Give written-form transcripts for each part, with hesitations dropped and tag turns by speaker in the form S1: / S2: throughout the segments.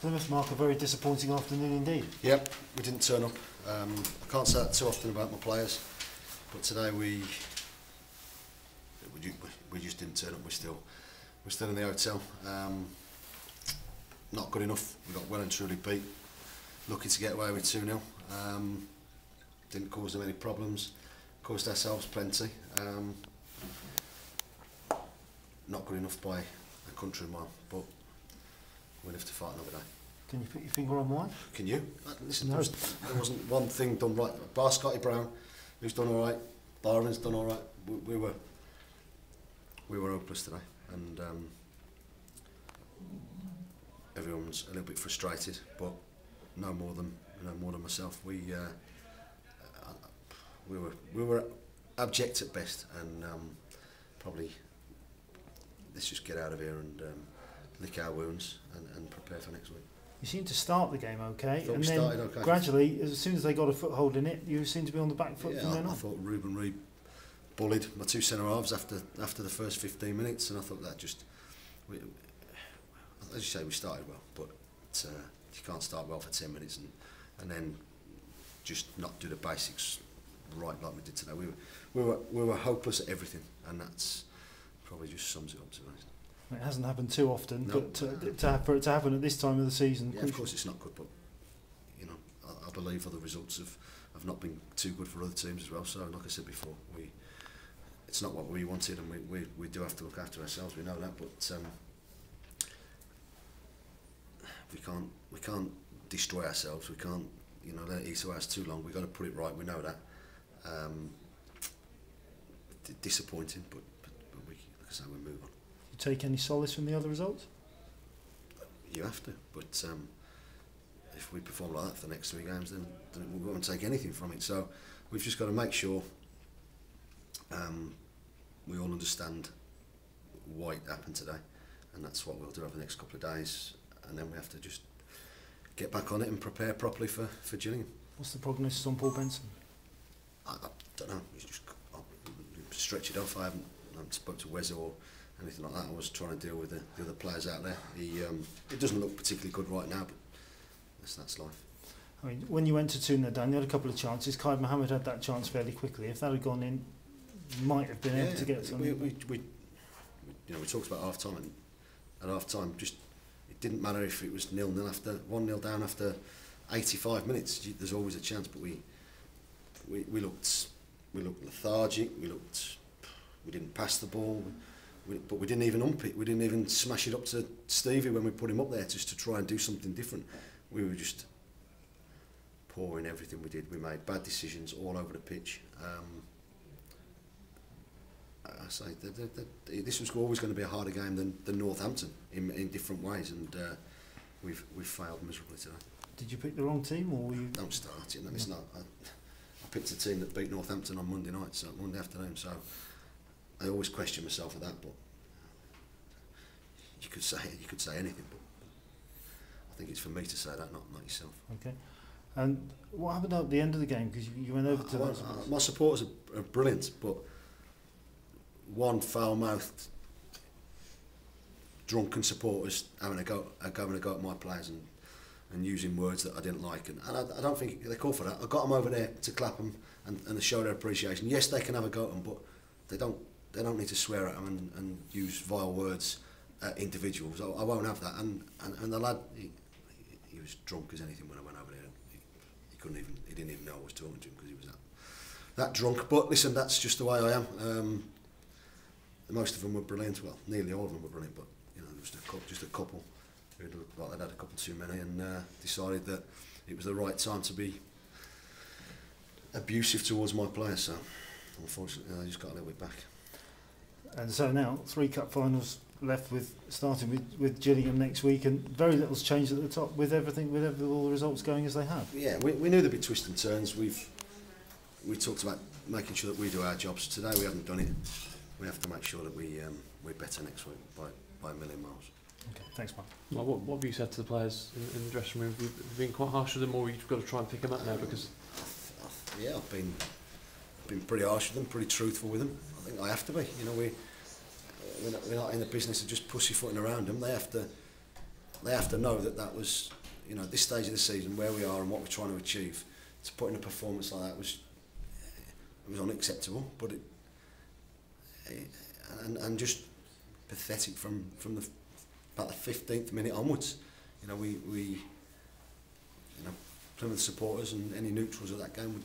S1: Plymouth, Mark, a very disappointing afternoon indeed.
S2: Yep, we didn't turn up. I can't say that too often about my players, but today we just didn't turn up. We're still in the hotel. Not good enough. We got well and truly beat. Lucky to get away with 2-0. Didn't cause them any problems. Caused ourselves plenty. Not good enough by a country mile, but we'll have to fight another day.
S1: Can you put your finger on why?
S2: Can you? Listen,
S1: no.
S2: there wasn't one thing done right. Bar Scotty Brown, who's done all right. Byron's done all right. We were hopeless today, and everyone's a little bit frustrated, but no more than myself. We were abject at best, and probably let's just get out of here and lick our wounds and prepare for next week.
S1: You seemed to start the game okay, and then
S2: okay.
S1: Gradually, as soon as they got a foothold in it, you seemed to be on the back foot from then on.
S2: I thought Ruben Reid bullied my two centre halves after the first 15 minutes, and I thought that just, as you say, we started well, but you can't start well for 10 minutes and then just not do the basics right like we did today. We were hopeless at everything, and that's probably just sums it up, to be honest.
S1: It hasn't happened too often,
S2: no.
S1: But for it to happen at this time of the season.
S2: Yeah, of course it's not good, but you know, I believe other results have not been too good for other teams as well. So, like I said before, it's not what we wanted, and we do have to look after ourselves. We know that, but we can't destroy ourselves. We can't, you know, let it eat away us too long. We've got to put it right. We know that. Disappointing, but we, like I say, we move on.
S1: You take any solace from the other results?
S2: You have to, but if we perform like that for the next 3 games, then we won't take anything from it. So we've just got to make sure we all understand why it happened today, and that's what we'll do over the next couple of days, and then we have to just get back on it and prepare properly for Gillingham.
S1: What's the prognosis on Paul Benson?
S2: I don't know. He's just stretch it off. I haven't spoke to Wes or anything like that. I was trying to deal with the other players out there. It doesn't look particularly good right now, but that's life.
S1: I mean, when you went to 2-0 down, you had a couple of chances. Khalid Mohammed had that chance fairly quickly. If that had gone in, you might have been able to get something.
S2: We talked about half time, and at half time, just it didn't matter if it was 0-0 after 1-0 down after 85 minutes. There's always a chance, but we looked lethargic. We didn't pass the ball, but we didn't even ump it. We didn't even smash it up to Stevie when we put him up there just to try and do something different. We were just poor in everything we did. We made bad decisions all over the pitch. I say this was always going to be a harder game than Northampton in different ways, and we've failed miserably today.
S1: Did you pick the wrong team, or were you?
S2: Don't start it. No, it's not. I picked a team that beat Northampton on Monday night, so Monday afternoon. So I always question myself for that, but you could say anything, but I think it's for me to say that, not yourself.
S1: Okay. And what happened at the end of the game? Because you went over to
S2: my supporters are brilliant, but one foul-mouthed, drunken supporters having a go at my players and using words that I didn't like, and I don't think they call for that. I got them over there to clap them and show their appreciation. Yes, they can have a go at them, but they don't need to swear at them and use vile words at individuals. I won't have that. And the lad, he was drunk as anything when I went over there. He didn't even know I was talking to him because he was that drunk. But listen, that's just the way I am. Most of them were brilliant. Well, nearly all of them were brilliant, but you know, there was just a couple who looked like they'd had a couple too many, and decided that it was the right time to be abusive towards my players. So unfortunately, I just got a little bit back.
S1: And so now 3 cup finals left, starting with Gillingham next week, and very little's changed at the top with all the results going as they have.
S2: Yeah, we knew there'd be twists and turns. We talked about making sure that we do our jobs. Today we haven't done it. We have to make sure that we're better next week by a million miles.
S1: Okay, thanks, Mark.
S3: Well, what have you said to the players in the dressing room? Have you been quite harsh with them, or you've got to try and pick them up now? Because
S2: yeah, I've been pretty harsh with them, pretty truthful with them. I think I have to be. You know, we're not in the business of just pussyfooting around them. They have to they have to know that that was, you know, at this stage of the season, where we are and what we're trying to achieve, to put in a performance like that was unacceptable. But and just pathetic from about the 15th minute onwards. You know, we you know, Plymouth supporters and any neutrals of that game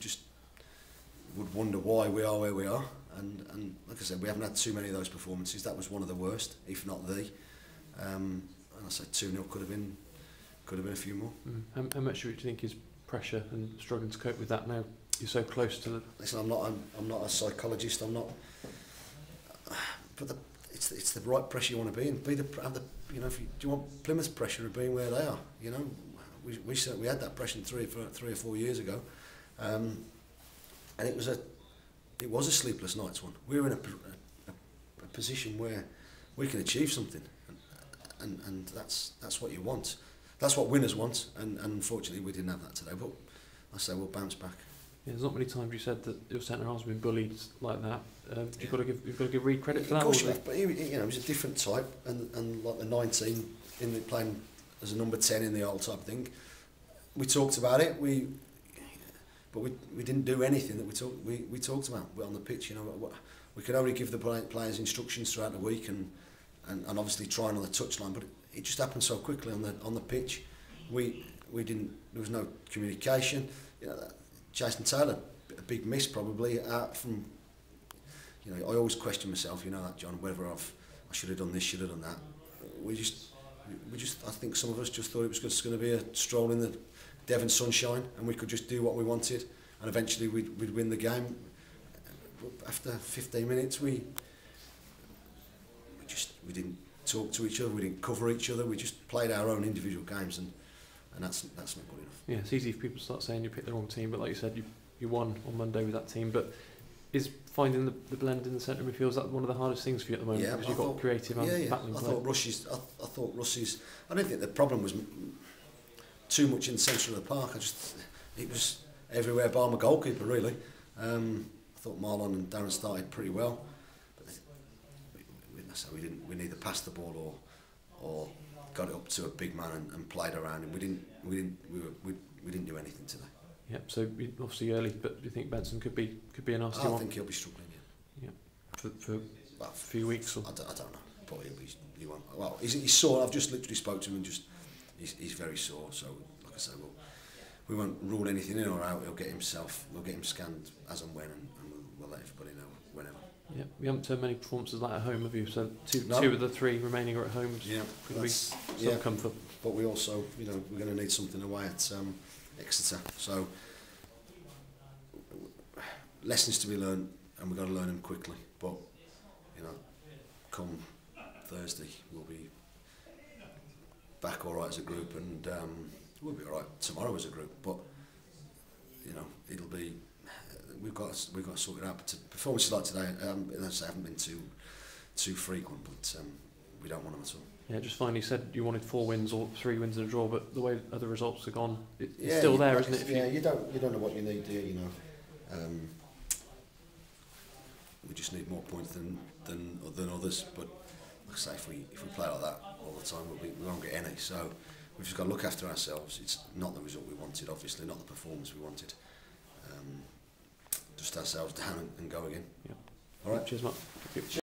S2: would wonder why we are where we are. And like I said, we haven't had too many of those performances. That was one of the worst, if not the. And I said 2-0 could have been a few more.
S3: How much do you think is pressure and struggling to cope with that now? You're so close to the.
S2: Listen, I'm not a psychologist. I'm not. But it's the right pressure you want to be in. Have the you know, do you want Plymouth's pressure of being where they are? You know, we had that pressure 3 or 4 years ago, and it was a sleepless night's one. We were in a position where we can achieve something, and that's what you want. That's what winners want, and unfortunately we didn't have that today. But I say we'll bounce back.
S3: Yeah, there's not many times you said that your centre halves have been bullied like that. You've got to give Reid credit for that.
S2: Of course you have, but he was a different type, and like the 19 playing as a number 10 in the old type thing. We talked about it. But we didn't do anything that we talked about on the pitch. You know, we could only give the players instructions throughout the week and obviously trying on the touchline, but it just happened so quickly on the pitch. We didn't. There was no communication. You know, Jason Taylor, a big miss probably out from. You know, I always question myself. You know that, John, whether I should have done this, should have done that. We just. I think some of us just thought it was just going to be a stroll in the Devon sunshine, and we could just do what we wanted, and eventually we'd win the game. After 15 minutes, we didn't talk to each other, we didn't cover each other, we just played our own individual games, and that's not good enough.
S3: Yeah, it's easy for people to start saying you picked the wrong team, but like you said, you won on Monday with that team. But is finding the blend in the centre midfield, is that one of the hardest things for you at the moment?
S2: Yeah,
S3: because you've got creative and battling play.
S2: I thought Russ's. I don't think the problem was too much in the centre of the park. It was everywhere bar my goalkeeper really. I thought Marlon and Darren started pretty well, but we neither passed the ball or got it up to a big man and played around him. We didn't do anything today.
S3: Yep. So obviously early, but do you think Benson could be a nasty one?
S2: I think he'll be struggling.
S3: Yeah. For a few weeks. Or?
S2: I don't know. But he won't. Well, he's sore. I've just literally spoke to him and he's very sore. So like I say, we won't rule anything in or out. We'll get him scanned as and when, and we'll let everybody know whenever.
S3: Yeah, we haven't turned many performances like at home, have you? So two of the 3 remaining are at home.
S2: Yeah,
S3: could be some comfort.
S2: But we also, you know, we're going to need something away at Exeter. So lessons to be learned, and we've got to learn them quickly. But you know, come Thursday, we'll be back all right as a group, and we'll be all right tomorrow as a group. But you know, it'll be. We've got to sort it out. But performances like today, as I haven't been too frequent, but we don't want them at all.
S3: Yeah, just finally said you wanted 4 wins or 3 wins and a draw, but the way other results have gone, it's still there, isn't it?
S2: You don't know what you need, do you? You know, we just need more points than others. But like I say, if we play like that all the time, we won't get any. So we've just got to look after ourselves. It's not the result we wanted, obviously, not the performance we wanted. Just ourselves down and go again.
S3: Yeah.
S2: All right.
S3: Cheers, Mark.